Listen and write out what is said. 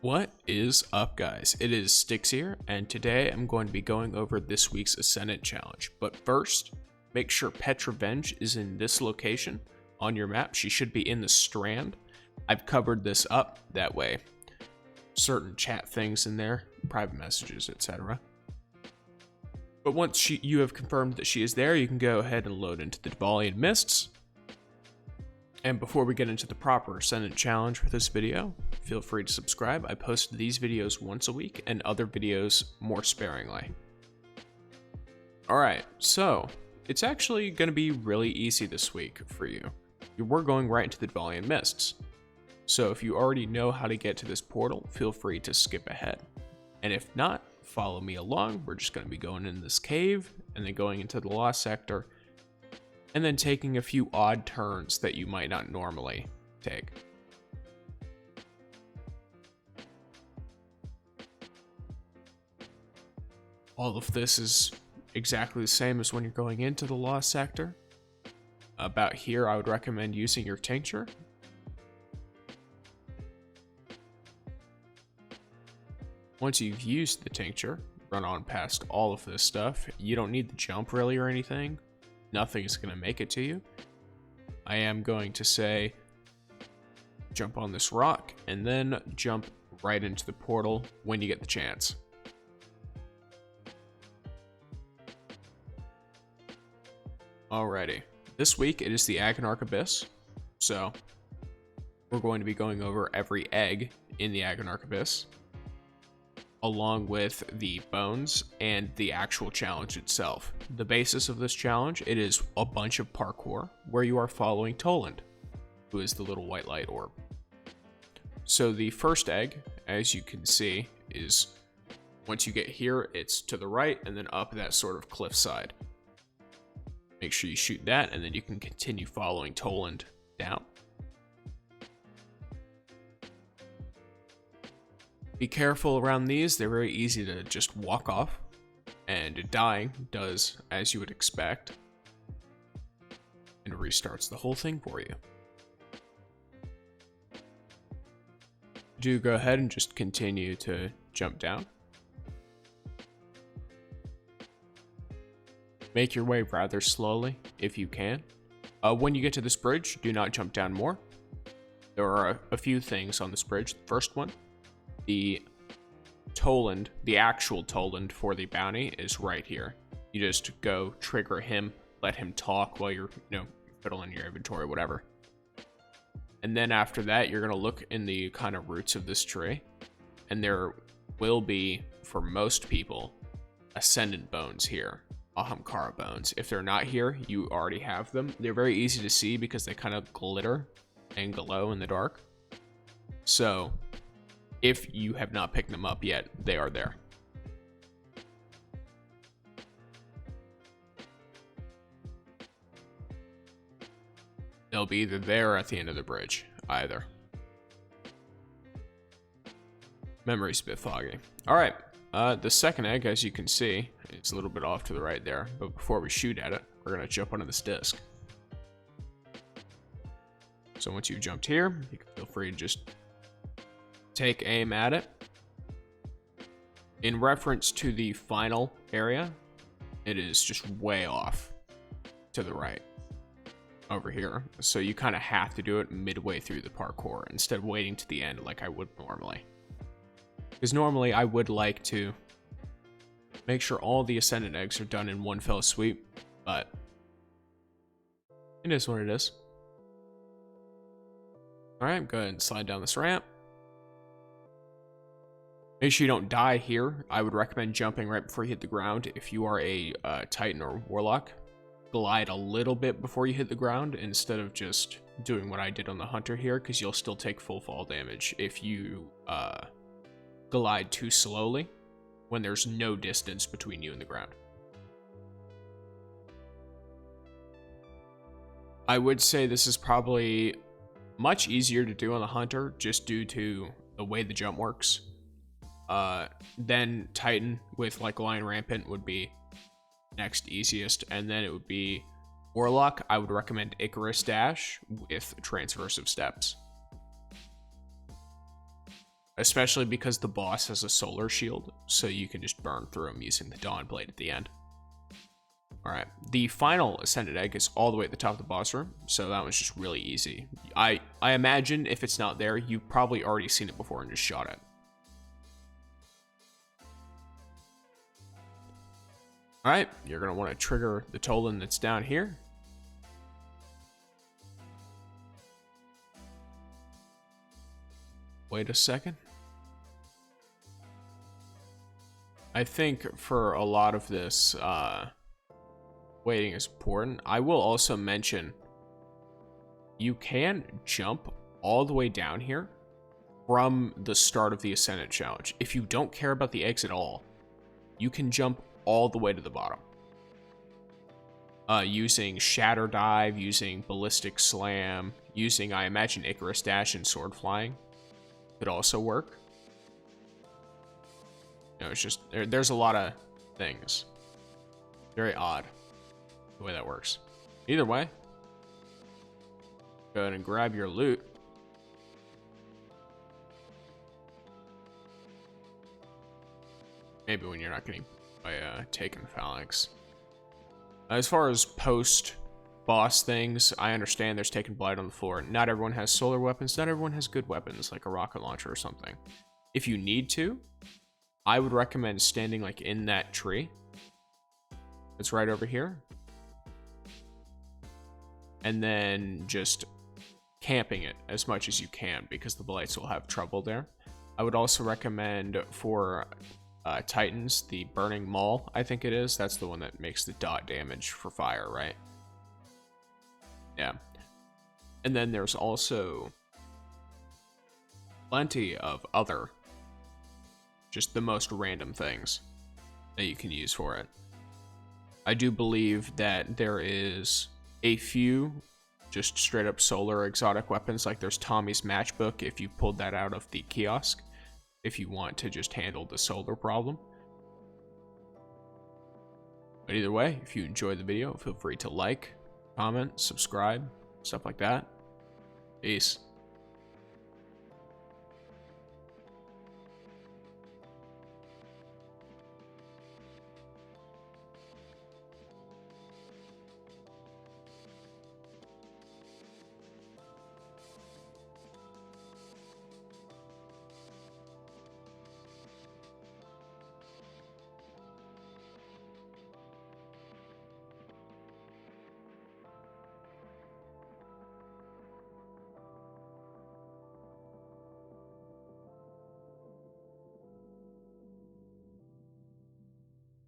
What is up, guys? It is Styx here, and today I'm going to be going over this week's Ascendant challenge. But first, make sure Pet Revenge is in this location on your map. She should be in the Strand. I've covered this up that way. Certain chat things in there, private messages, etc. But once you have confirmed that she is there, you can go ahead and load into the Dvalian Mists. And before we get into the proper Ascendant challenge for this video, feel free to subscribe. I post these videos once a week and other videos more sparingly. Alright, so it's actually going to be really easy this week for you. We're going right into the Dvalian Mists. So if you already know how to get to this portal, feel free to skip ahead. And if not, follow me along. We're just going to be going in this cave and then going into the Lost Sector, and then taking a few odd turns that you might not normally take. All of this is exactly the same as when you're going into the Lost Sector. About here, I would recommend using your tincture. Once you've used the tincture, run on past all of this stuff. You don't need the jump really or anything. Nothing is going to make it to you. I am going to say jump on this rock and then jump right into the portal when you get the chance. Alrighty, this week it is the Agonarch Abyss, so we're going to be going over every egg in the Agonarch Abyss, along with the bones and the actual challenge itself. The basis of this challenge, it is a bunch of parkour where you are following Toland, who is the little white light orb. So the first egg, as you can see, is once you get here, it's to the right and then up that sort of cliffside. Make sure you shoot that and then you can continue following Toland down. Be careful around these, they're very easy to just walk off, and dying does as you would expect, and restarts the whole thing for you. Do go ahead and just continue to jump down. Make your way rather slowly if you can. When you get to this bridge, do not jump down more. There are a few things on this bridge. The first one, the Toland, the actual Toland for the bounty is right here. You just go trigger him, let him talk while you're, fiddling your inventory, whatever. And then after that, you're going to look in the kind of roots of this tree, and there will be, for most people, Ascendant bones here, Ahamkara bones. If they're not here, you already have them. They're very easy to see because they kind of glitter and glow in the dark. So if you have not picked them up yet, they are there. They'll be either there or at the end of the bridge, either. Memory's a bit foggy. Alright, the second egg, as you can see, it's a little bit off to the right there, but before we shoot at it, we're going to jump onto this disc. So once you've jumped here, you can feel free to just take aim at it. In reference to the final area, it is just way off to the right over here. So you kind of have to do it midway through the parkour instead of waiting to the end like I would normally. Because normally I would like to make sure all the Ascendant eggs are done in one fell swoop, but it is what it is. Alright, go ahead and slide down this ramp. Make sure you don't die here. I would recommend jumping right before you hit the ground. If you are a Titan or Warlock, glide a little bit before you hit the ground instead of just doing what I did on the Hunter here, because you'll still take full fall damage if you glide too slowly when there's no distance between you and the ground. I would say this is probably much easier to do on the Hunter just due to the way the jump works. Then Titan with like Lion Rampant would be next easiest, and then it would be Warlock. I would recommend Icarus Dash with Transversive Steps. especially because the boss has a solar shield, so you can just burn through him using the Dawn Blade at the end. Alright, the final Ascended Egg is all the way at the top of the boss room, so that one's just really easy. I imagine if it's not there, you've probably already seen it before and just shot it. Alright, you're going to want to trigger the Tolan that's down here. Wait a second. I think for a lot of this, waiting is important. I will also mention, you can jump all the way down here from the start of the Ascendant challenge. If you don't care about the eggs at all, you can jump all the way to the bottom. Using Shatter Dive, using Ballistic Slam, using, I imagine, Icarus Dash and Sword Flying could also work. No, it's just, there's a lot of things. Very odd the way that works. Either way, go ahead and grab your loot. Maybe when you're not getting by taken phalanx. As far as post-boss things, I understand there's taken blight on the floor. Not everyone has solar weapons. Not everyone has good weapons, like a rocket launcher or something. If you need to, I would recommend standing like in that tree. It's right over here. And then just camping it as much as you can, because the blights will have trouble there. I would also recommend for Titans, the Burning Maul, I think it is. That's the one that makes the dot damage for fire, right? Yeah. And then there's also plenty of other, just the most random things that you can use for it. I do believe that there is a few just straight up solar exotic weapons, like there's Tommy's Matchbook if you pulled that out of the kiosk, if you want to just handle the solar problem. But either way, if you enjoyed the video, feel free to like, comment, subscribe, stuff like that. Peace.